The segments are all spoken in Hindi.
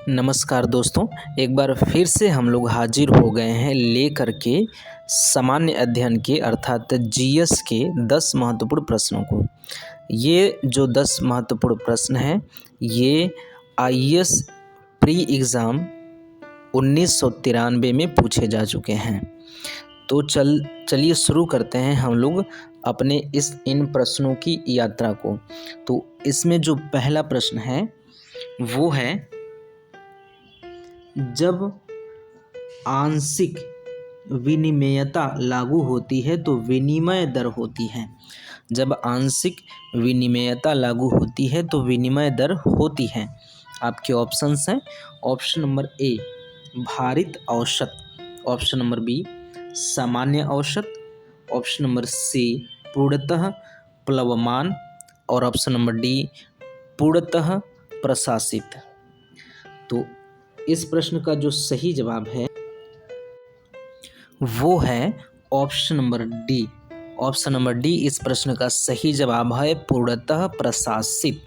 नमस्कार दोस्तों, एक बार फिर से हम लोग हाजिर हो गए हैं लेकर के सामान्य अध्ययन के अर्थात जीएस के 10 महत्वपूर्ण प्रश्नों को। ये जो 10 महत्वपूर्ण प्रश्न हैं ये आईएएस प्री एग्ज़ाम 1993 में पूछे जा चुके हैं। तो चलिए शुरू करते हैं हम लोग अपने इन प्रश्नों की यात्रा को। तो इसमें जो पहला प्रश्न है वो है, जब आंशिक विनिमेयता लागू होती है तो विनिमय दर होती है। जब आंशिक विनिमेयता लागू होती है तो विनिमय दर होती है। आपके ऑप्शंस हैं, ऑप्शन नंबर ए भारित औसत, ऑप्शन नंबर बी सामान्य औसत, ऑप्शन नंबर सी पूर्णतः प्लवमान और ऑप्शन नंबर डी पूर्णतः प्रशासित। तो इस प्रश्न का जो सही जवाब है वो है option number D. Option number D इस प्रश्न का सही जवाब है, पूर्णतः प्रशासित।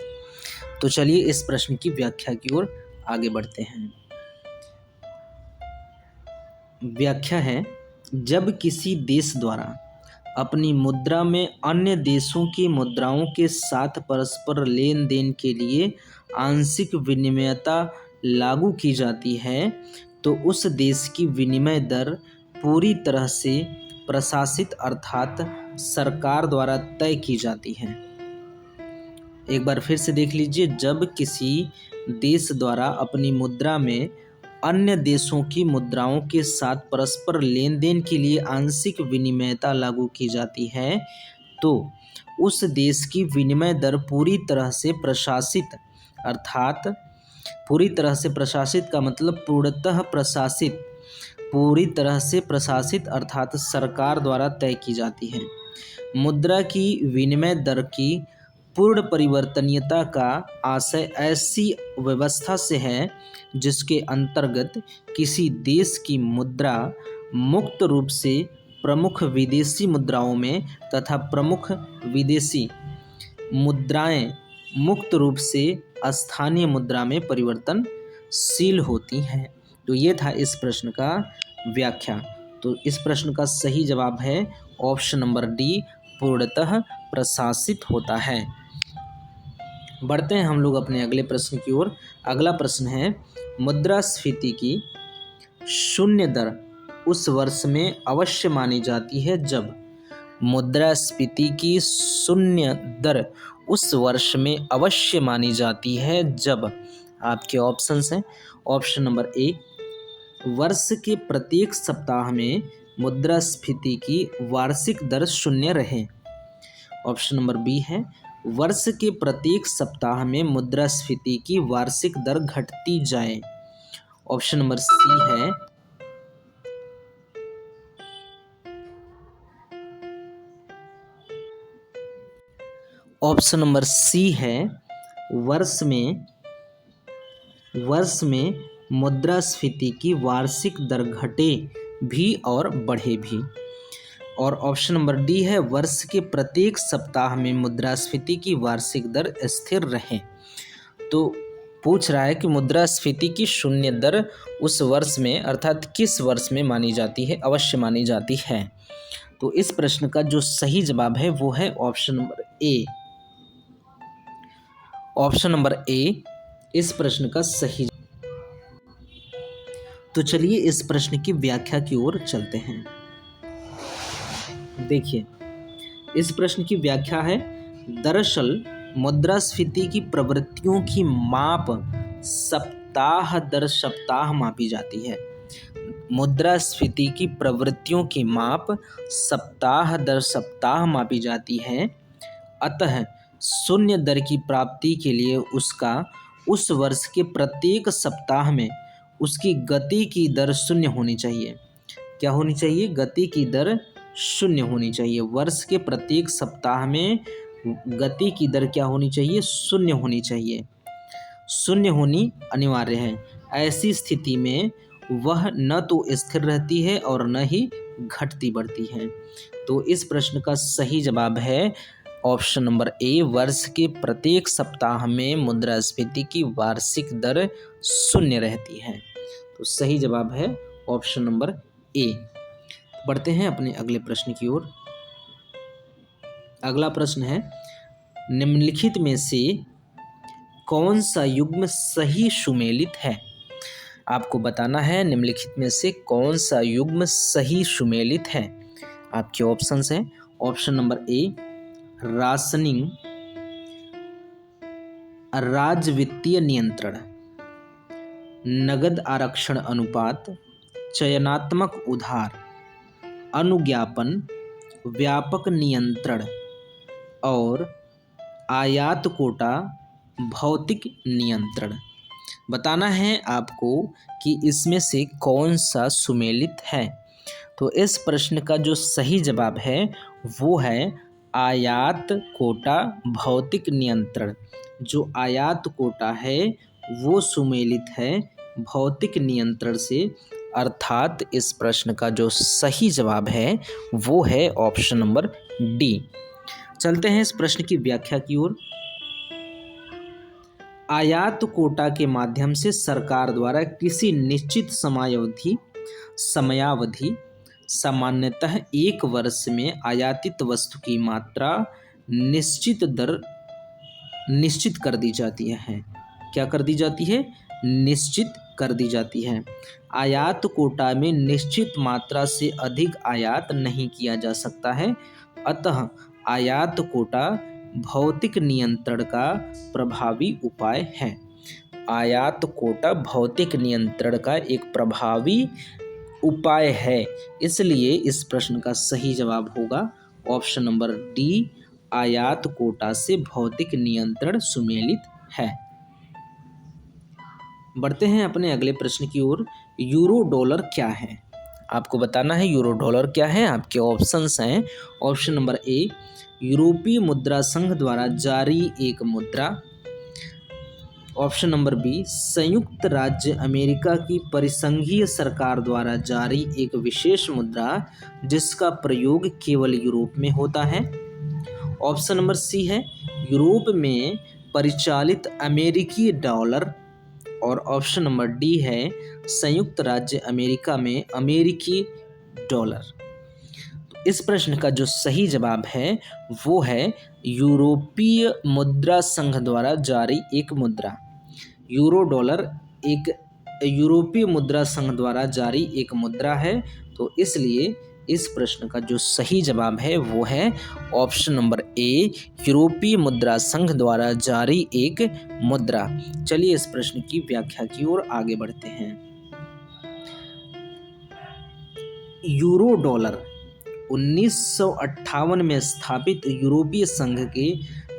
तो चलिए इस प्रश्न की व्याख्या की ओर आगे बढ़ते हैं। व्याख्या है, जब किसी देश द्वारा अपनी मुद्रा में अन्य देशों की मुद्राओं के साथ परस्पर लेन देन के लिए आंशिक विनिमयता लागू की जाती है तो उस देश की विनिमय दर पूरी तरह से प्रशासित अर्थात सरकार द्वारा तय की जाती है। एक बार फिर से देख लीजिए, जब किसी देश द्वारा अपनी मुद्रा में अन्य देशों की मुद्राओं के साथ परस्पर लेन देन के लिए आंशिक विनिमयता लागू की जाती है तो उस देश की विनिमय दर पूरी तरह से प्रशासित अर्थात पूरी तरह से प्रशासित का मतलब पूर्णतः प्रशासित, पूरी तरह से प्रशासित अर्थात सरकार द्वारा तय की जाती है। मुद्रा की विनिमय दर की पूर्ण परिवर्तनीयता का आशय ऐसी व्यवस्था से है जिसके अंतर्गत किसी देश की मुद्रा मुक्त रूप से प्रमुख विदेशी मुद्राओं में तथा प्रमुख विदेशी मुद्राएं मुक्त रूप से स्थानीय मुद्रा में परिवर्तनशील होती हैं। तो ये था इस प्रश्न का व्याख्या। तो इस प्रश्न का सही जवाब है ऑप्शन नंबर डी, पूर्णतः प्रशासित होता है। बढ़ते हैं हम लोग अपने अगले प्रश्न की ओर। अगला प्रश्न है, मुद्रास्फीति की शून्य दर उस वर्ष में अवश्य मानी जाती है जब। मुद्रास्फीति की शून्य दर उस वर्ष में अवश्य मानी जाती है जब। आपके ऑप्शंस हैं, ऑप्शन नंबर ए वर्ष के प्रत्येक सप्ताह में मुद्रास्फीति की वार्षिक दर शून्य रहे, ऑप्शन नंबर बी है वर्ष के प्रत्येक सप्ताह में मुद्रास्फीति की वार्षिक दर घटती जाए, ऑप्शन नंबर सी है ऑप्शन नंबर सी है वर्ष में मुद्रास्फीति की वार्षिक दर घटे भी और बढ़े भी, और ऑप्शन नंबर डी है वर्ष के प्रत्येक सप्ताह में मुद्रास्फीति की वार्षिक दर स्थिर रहे। तो पूछ रहा है कि मुद्रास्फीति की शून्य दर उस वर्ष में अर्थात किस वर्ष में मानी जाती है, अवश्य मानी जाती है। तो इस प्रश्न का जो सही जवाब है वो है option number A. Option number A इस प्रश्न का सही। तो चलिए इस प्रश्न की व्याख्या की ओर चलते हैं। देखिए, इस प्रश्न की व्याख्या है, दरअसल मुद्रास्फीति की प्रवृत्तियों की माप सप्ताह दर सप्ताह मापी जाती है। मुद्रास्फीति की प्रवृत्तियों की माप सप्ताह दर सप्ताह मापी जाती है। अतः शून्य दर की प्राप्ति के लिए उसका उस वर्ष के प्रत्येक सप्ताह में उसकी गति की दर शून्य होनी चाहिए। क्या होनी चाहिए? गति की दर शून्य होनी चाहिए। वर्ष के प्रत्येक सप्ताह में गति की दर क्या होनी चाहिए? शून्य होनी चाहिए। शून्य होनी अनिवार्य है। ऐसी स्थिति में वह न तो स्थिर रहती है और न ही घटती बढ़ती है। तो इस प्रश्न का सही जवाब है ऑप्शन नंबर ए, वर्ष के प्रत्येक सप्ताह में मुद्रास्फीति की वार्षिक दर शून्य रहती है। तो सही जवाब है ऑप्शन नंबर ए। बढ़ते हैं अपने अगले प्रश्न की ओर। अगला प्रश्न है, निम्नलिखित में से कौन सा युग्म सही सुमेलित है? आपको बताना है निम्नलिखित में से कौन सा युग्म सही सुमेलित है। आपके ऑप्शंस हैं, ऑप्शन नंबर ए, राशनिंग, राज्य वित्तीय नियंत्रण, नगद आरक्षण अनुपात, चयनात्मक उधार, अनुज्ञापन, व्यापक नियंत्रण और आयात कोटा भौतिक नियंत्रण। बताना है आपको कि इसमें से कौन सा सुमेलित है। तो इस प्रश्न का जो सही जवाब है वो है आयात कोटा भौतिक नियंत्रण। जो आयात कोटा है वो सुमेलित है भौतिक नियंत्रण से, अर्थात इस प्रश्न का जो सही जवाब है वो है ऑप्शन नंबर डी। चलते हैं इस प्रश्न की व्याख्या की ओर। आयात कोटा के माध्यम से सरकार द्वारा किसी निश्चित समयावधि सामान्यतः 1 वर्ष में आयातित वस्तु की मात्रा निश्चित कर दी जाती है। क्या कर दी जाती है? निश्चित कर दी जाती है। आयात कोटा में निश्चित मात्रा से अधिक आयात नहीं किया जा सकता है, अतः आयात कोटा भौतिक नियंत्रण का प्रभावी उपाय है। आयात कोटा भौतिक नियंत्रण का एक प्रभावी उपाय है, इसलिए इस प्रश्न का सही जवाब होगा ऑप्शन नंबर डी, आयात कोटा से भौतिक नियंत्रण सुमेलित है। बढ़ते हैं अपने अगले प्रश्न की ओर। यूरो डॉलर क्या है? आपको बताना है यूरो डॉलर क्या है। आपके ऑप्शंस हैं, ऑप्शन नंबर ए, यूरोपीय मुद्रा संघ द्वारा जारी एक मुद्रा, ऑप्शन नंबर बी, संयुक्त राज्य अमेरिका की परिसंघीय सरकार द्वारा जारी एक विशेष मुद्रा जिसका प्रयोग केवल यूरोप में होता है, ऑप्शन नंबर सी है यूरोप में परिचालित अमेरिकी डॉलर, और ऑप्शन नंबर डी है संयुक्त राज्य अमेरिका में अमेरिकी डॉलर। इस प्रश्न का जो सही जवाब है वो है यूरोपीय मुद्रा संघ द्वारा जारी एक मुद्रा। यूरो डॉलर एक यूरोपीय मुद्रा संघ द्वारा जारी एक मुद्रा है, तो इसलिए इस प्रश्न का जो सही जवाब है वो है ऑप्शन नंबर ए, यूरोपीय मुद्रा संघ द्वारा जारी एक मुद्रा। चलिए इस प्रश्न की व्याख्या की ओर आगे बढ़ते हैं। यूरो डॉलर 1958 में स्थापित यूरोपीय संघ के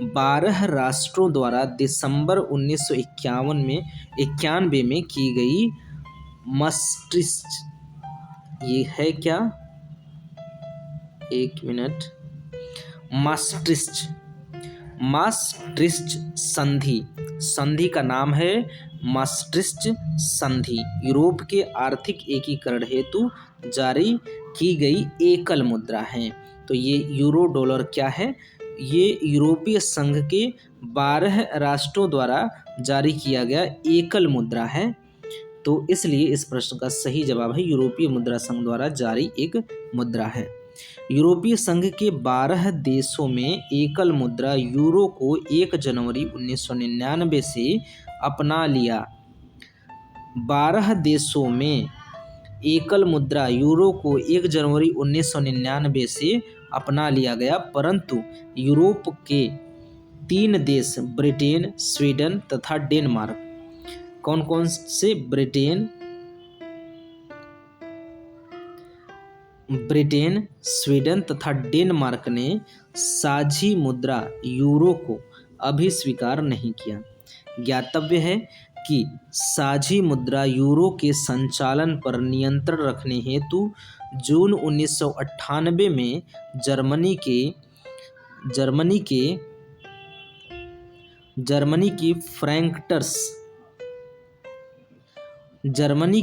12 राष्ट्रों द्वारा दिसंबर 1991 में की गई ये है क्या, एक मिनट, मास्ट्रिच्ट संधि का नाम है मास्ट्रिच्ट संधि, यूरोप के आर्थिक एकीकरण हेतु जारी की गई एकल मुद्रा है। तो ये यूरो डॉलर क्या है? ये यूरोपीय संघ के 12 राष्ट्रों द्वारा जारी किया गया एकल मुद्रा है, तो इसलिए इस प्रश्न का सही जवाब है यूरोपीय मुद्रा संघ द्वारा जारी एक मुद्रा है। यूरोपीय संघ के 12 देशों में एकल मुद्रा यूरो को 1 जनवरी 1999 से अपना लिया। 12 देशों में एकल मुद्रा यूरो को 1 जनवरी 1999 से अपना लिया गया, परंतु यूरोप के 3 देश ब्रिटेन, स्वीडन तथा डेनमार्क, कौन कौन से? ब्रिटेन, स्वीडन तथा डेनमार्क ने साझी मुद्रा यूरो को अभी स्वीकार नहीं किया। ज्ञातव्य है कि साझी मुद्रा यूरो के संचालन पर नियंत्रण रखने हेतु जून 1998 में जर्मनी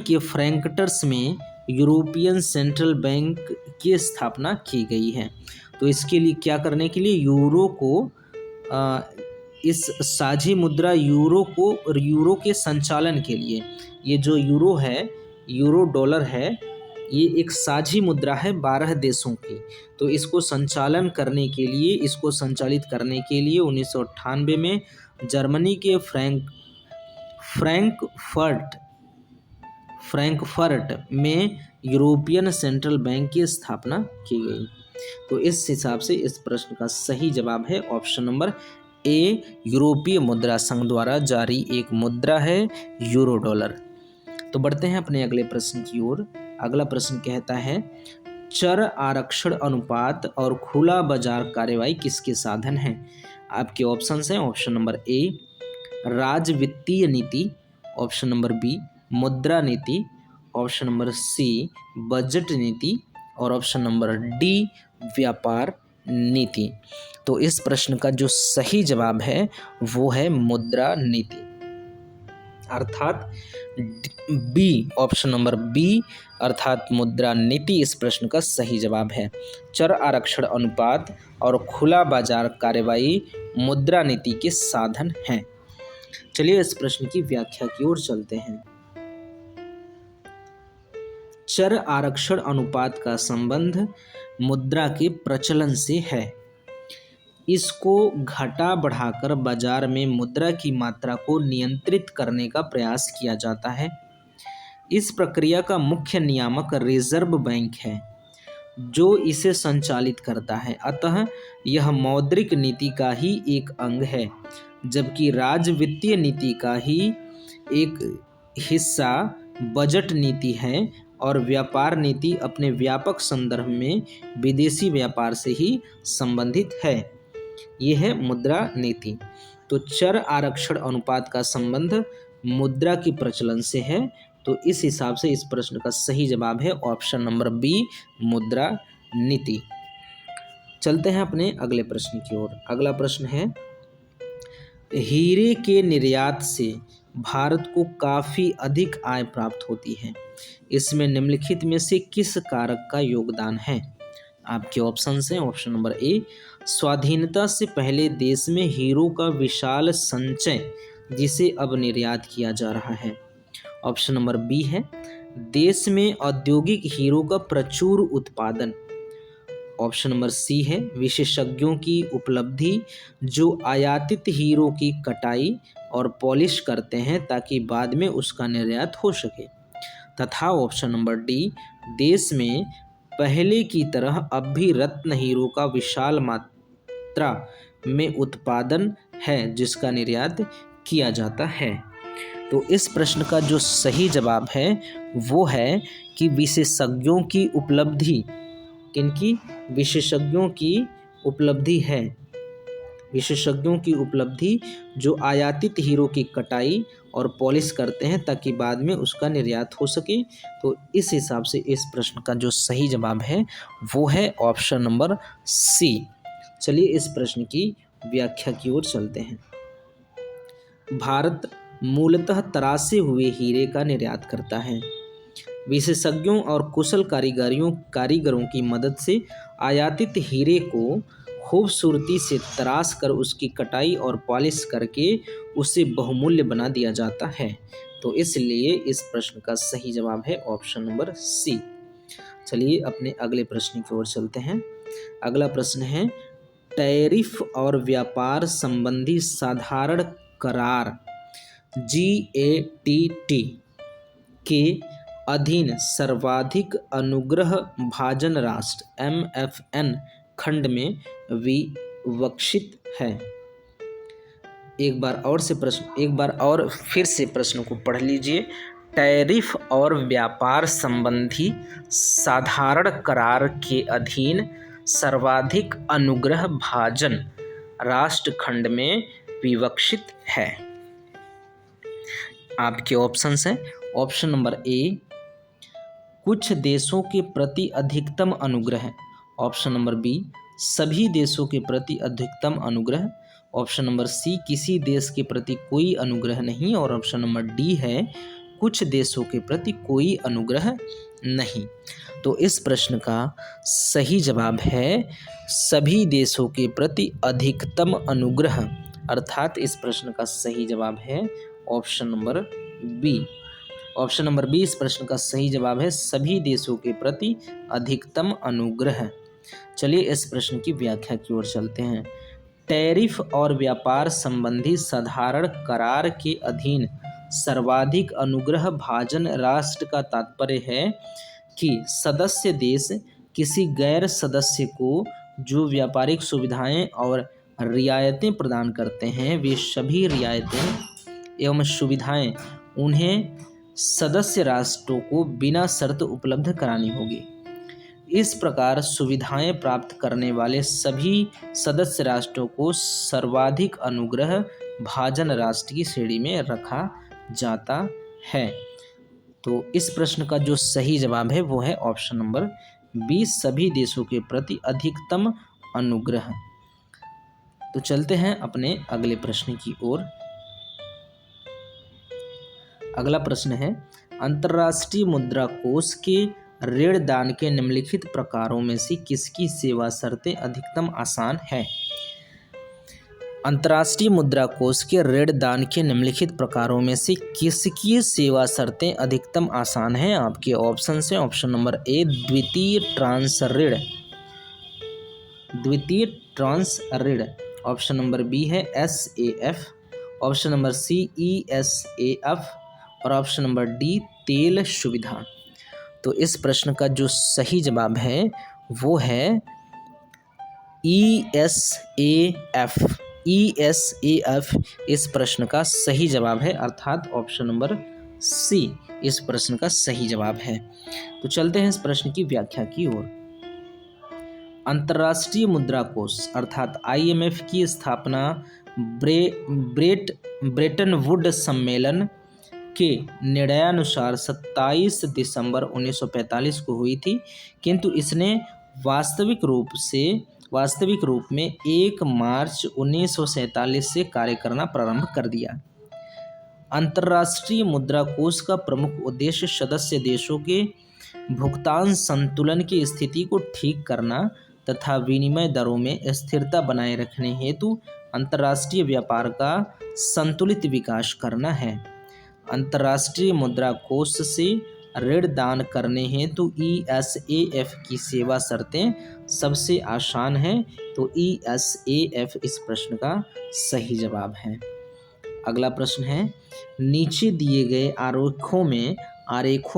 के फ्रैंकटर्स में यूरोपियन सेंट्रल बैंक की स्थापना की गई है। तो इसके लिए क्या करने के लिए, यूरो को इस साझी मुद्रा यूरो के संचालन के लिए, ये जो यूरो है, यूरो डॉलर है, ये एक साझी मुद्रा है 12 देशों की। तो इसको संचालित करने के लिए 1998 में जर्मनी के फ्रैंकफर्ट में यूरोपियन सेंट्रल बैंक की स्थापना की गई। तो इस हिसाब से इस प्रश्न का सही जवाब है ऑप्शन नंबर ए, यूरोपीय मुद्रा संघ द्वारा जारी एक मुद्रा है यूरो डॉलर। तो बढ़ते हैं अपने अगले प्रश्न की ओर। अगला प्रश्न कहता है, चर आरक्षण अनुपात और खुला बाजार कार्यवाही किसके साधन हैं? आपके ऑप्शन हैं, ऑप्शन नंबर ए राज्य वित्तीय नीति, ऑप्शन नंबर बी मुद्रा नीति, ऑप्शन नंबर सी बजट नीति और ऑप्शन नंबर डी व्यापार नीति। तो इस प्रश्न का जो सही जवाब है वो है मुद्रा नीति, अर्थात बी, ऑप्शन नंबर बी अर्थात मुद्रा नीति इस प्रश्न का सही जवाब है। चर आरक्षण अनुपात और खुला बाजार कार्यवाही मुद्रा नीति के साधन हैं। चलिए इस प्रश्न की व्याख्या की ओर चलते हैं। चर आरक्षण अनुपात का संबंध मुद्रा के प्रचलन से है। इसको घटा बढ़ाकर बाजार में मुद्रा की मात्रा को नियंत्रित करने का प्रयास किया जाता है। इस प्रक्रिया का मुख्य नियामक रिजर्व बैंक है जो इसे संचालित करता है, अतः यह मौद्रिक नीति का ही एक अंग है, जबकि राज्य वित्तीय नीति का ही एक हिस्सा बजट नीति है और व्यापार नीति अपने व्यापक संदर्भ में विदेशी व्यापार से ही संबंधित है। यह है मुद्रा नीति। तो चर आरक्षण अनुपात का संबंध मुद्रा की प्रचलन से है, तो इस हिसाब से इस प्रश्न का सही जवाब है ऑप्शन नंबर बी मुद्रा नीति। चलते हैं अपने अगले प्रश्न की ओर। अगला प्रश्न है, हीरे के निर्यात से भारत को काफी अधिक आय प्राप्त होती है, इसमें निम्नलिखित में से किस कारक का योगदान है? आपके ऑप्शन हैं, ऑप्शन नंबर ए स्वाधीनता से पहले देश में हीरो का विशाल संचय जिसे अब निर्यात किया जा रहा है, ऑप्शन नंबर बी है देश में औद्योगिक हीरो का प्रचुर उत्पादन, ऑप्शन नंबर सी है विशेषज्ञों की उपलब्धि जो आयातित हीरो की कटाई और पॉलिश करते हैं ताकि बाद में उसका निर्यात हो सके, तथा ऑप्शन नंबर डी देश में पहले की तरह अब भी रत्न हीरो का विशाल मात्रा में उत्पादन है जिसका निर्यात किया जाता है। तो इस प्रश्न का जो सही जवाब है वो है कि विशेषज्ञों की उपलब्धि, किनकी? विशेषज्ञों की उपलब्धि है, विशेषज्ञों की उपलब्धि जो आयातित हीरो की कटाई और पॉलिश करते हैं ताकि बाद में उसका निर्यात हो सके। तो इस हिसाब से इस प्रश्न का जो सही जवाब है वो है ऑप्शन नंबर सी। चलिए इस प्रश्न की व्याख्या की ओर चलते हैं। भारत मूलतः तरासे हुए हीरे का निर्यात करता है। विशेषज्ञों और कुशल कारीगरों की मदद से आयातित हीरे को खूबसूरती से तराश कर उसकी कटाई और पॉलिश करके उसे बहुमूल्य बना दिया जाता है। तो इसलिए इस प्रश्न का सही जवाब है ऑप्शन नंबर सी। चलिए अपने अगले प्रश्न की ओर चलते हैं। अगला प्रश्न है, टैरिफ और व्यापार संबंधी साधारण करार GATT के अधीन सर्वाधिक अनुग्रह भाजन राष्ट्र MFN खंड में विवक्षित है। एक बार और फिर से प्रश्न को पढ़ लीजिए। टैरिफ और व्यापार संबंधी साधारण करार के अधीन सर्वाधिक अनुग्रह भाजन राष्ट्र खंड में विवक्षित है। आपके ऑप्शंस हैं, ऑप्शन नंबर ए कुछ देशों के प्रति अधिकतम अनुग्रह, ऑप्शन नंबर बी सभी देशों के प्रति अधिकतम अनुग्रह, ऑप्शन नंबर सी किसी देश के प्रति कोई अनुग्रह नहीं और ऑप्शन नंबर डी है कुछ देशों के प्रति कोई अनुग्रह नहीं। तो इस प्रश्न का सही जवाब है सभी देशों के प्रति अधिकतम अनुग्रह, अर्थात इस प्रश्न का सही जवाब है option number B. Option number B इस प्रश्न का सही जवाब है सभी देशों के प्रति अधिकतम अनुग्रह। चलिए इस प्रश्न की व्याख्या की ओर चलते हैं। टैरिफ और व्यापार संबंधी साधारण करार के अधीन सर्वाधिक अनुग्रह भाजन राष्ट्र का तात्पर्य है कि सदस्य देश किसी गैर सदस्य को जो व्यापारिक सुविधाएं और रियायतें प्रदान करते हैं, वे सभी रियायतें एवं सुविधाएं उन्हें सदस्य राष्ट्रों को बिना शर्त उपलब्ध करानी होगी। इस प्रकार सुविधाएं प्राप्त करने वाले सभी सदस्य राष्ट्रों को सर्वाधिक अनुग्रह भाजन राष्ट्र की श्रेणी में रखा जाता है। तो इस प्रश्न का जो सही जवाब है वो है ऑप्शन नंबर बी, सभी देशों के प्रति अधिकतम अनुग्रह। तो चलते हैं अपने अगले प्रश्न की ओर। अगला प्रश्न है, अंतर्राष्ट्रीय मुद्रा कोष के ऋण दान के निम्नलिखित प्रकारों में से किसकी सेवा शर्तें अधिकतम आसान है? अंतर्राष्ट्रीय मुद्रा कोष के ऋण दान के निम्नलिखित प्रकारों में से किसकी सेवा शर्तें अधिकतम आसान हैं? आपके ऑप्शन है ऑप्शन नंबर ए द्वितीय ट्रांस ऋण, ऑप्शन नंबर बी है SAF, option number C ESAF और ऑप्शन नंबर डी तेल सुविधा। तो इस प्रश्न का जो सही जवाब है वो है ESAF इस प्रश्न का सही जवाब है, अर्थात ऑप्शन नंबर सी इस प्रश्न का सही जवाब है। तो चलते हैं इस प्रश्न की व्याख्या की ओर। अंतर्राष्ट्रीय मुद्रा कोष अर्थात IMF की स्थापना ब्रेटन वुड सम्मेलन के निर्णयानुसार 27 दिसंबर 1945 को हुई थी, किंतु इसने वास्तविक रूप में 1 मार्च 1947 से कार्य करना प्रारंभ कर दिया। अंतर्राष्ट्रीय मुद्रा कोष का प्रमुख उद्देश्य सदस्य देशों के भुगतान संतुलन की स्थिति को ठीक करना तथा विनिमय दरों में स्थिरता बनाए रखने हेतु अंतर्राष्ट्रीय व्यापार का संतुलित विकास करना है। अंतर्राष्ट्रीय मुद्रा कोष से ऋण दान करने हेतु ESAF की सेवा शर्तें सबसे आसान है, तो ESAF इस प्रश्न का सही जवाब है। अगला प्रश्न है, नीचे दिए गए आरेखों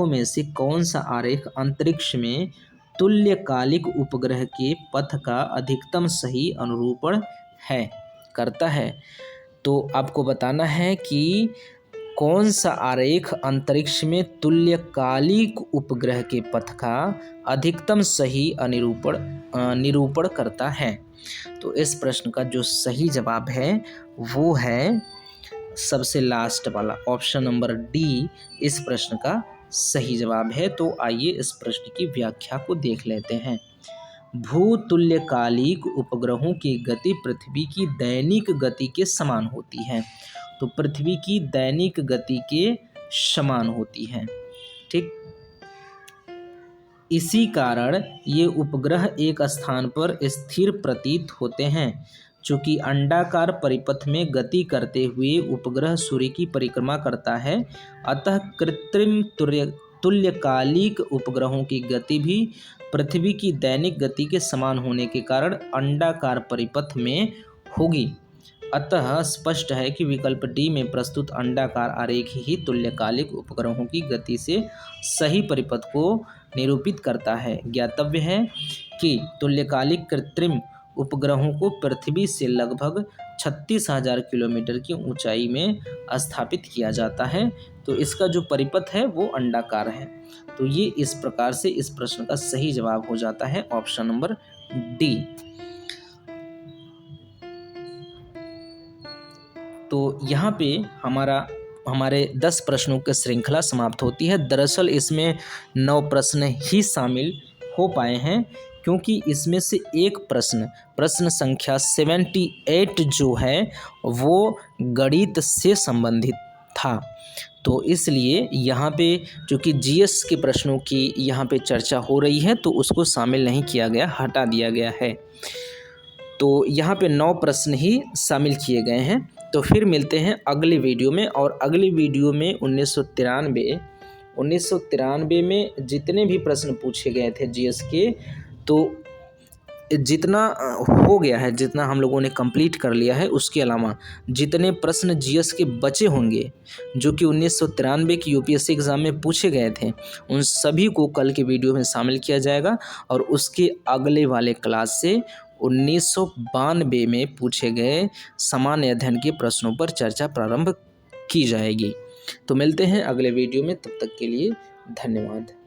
में से कौन सा आरेख अंतरिक्ष में तुल्यकालिक उपग्रह के पथ का अधिकतम सही अनुरूपण करता है? तो आपको बताना है कि कौन सा आरेख अंतरिक्ष में तुल्यकालिक उपग्रह के पथ का अधिकतम सही निरूपण करता है। तो इस प्रश्न का जो सही जवाब है वो है सबसे लास्ट वाला ऑप्शन नंबर डी इस प्रश्न का सही जवाब है। तो आइए इस प्रश्न की व्याख्या को देख लेते हैं। भूतुल्यकालिक उपग्रहों की गति पृथ्वी की दैनिक गति के समान होती है। तो पृथ्वी की दैनिक गति के समान होती है, ठीक। इसी कारण ये उपग्रह एक स्थान पर स्थिर प्रतीत होते हैं। चूँकि अंडाकार परिपथ में गति करते हुए उपग्रह सूर्य की परिक्रमा करता है, अतः कृत्रिम तुल्यकालिक उपग्रहों की गति भी पृथ्वी की दैनिक गति के समान होने के कारण अंडाकार परिपथ में होगी। अतः स्पष्ट है कि विकल्प डी में प्रस्तुत अंडाकार आरेख ही तुल्यकालिक उपग्रहों की गति से सही परिपथ को निरूपित करता है। ज्ञातव्य है कि तुल्यकालिक कृत्रिम उपग्रहों को पृथ्वी से लगभग 36,000 किलोमीटर की ऊंचाई में स्थापित किया जाता है। तो इसका जो परिपथ है वो अंडाकार है। तो ये इस प्रकार से इस प्रश्न का सही जवाब हो जाता है ऑप्शन नंबर डी। तो यहाँ पे हमारे 10 प्रश्नों की श्रृंखला समाप्त होती है। दरअसल इसमें 9 प्रश्न ही शामिल हो पाए हैं, क्योंकि इसमें से एक प्रश्न संख्या 78 जो है वो गणित से संबंधित था। तो इसलिए यहाँ पे चूँकि जीएस के प्रश्नों की यहाँ पे चर्चा हो रही है तो उसको शामिल नहीं किया गया, हटा दिया गया है। तो यहाँ पे 9 प्रश्न ही शामिल किए गए हैं। तो फिर मिलते हैं अगले वीडियो में, और अगले वीडियो में 1993 में जितने भी प्रश्न पूछे गए थे जीएस के, तो जितना हो गया है, जितना हम लोगों ने कंप्लीट कर लिया है, उसके अलावा जितने प्रश्न जीएस के बचे होंगे जो कि 1993 की यूपीएससी एग्ज़ाम में पूछे गए थे, उन सभी को कल के वीडियो में शामिल किया जाएगा। और उसके अगले वाले क्लास से 1992 में पूछे गए सामान्य अध्ययन के प्रश्नों पर चर्चा प्रारंभ की जाएगी। तो मिलते हैं अगले वीडियो में, तब तक के लिए धन्यवाद।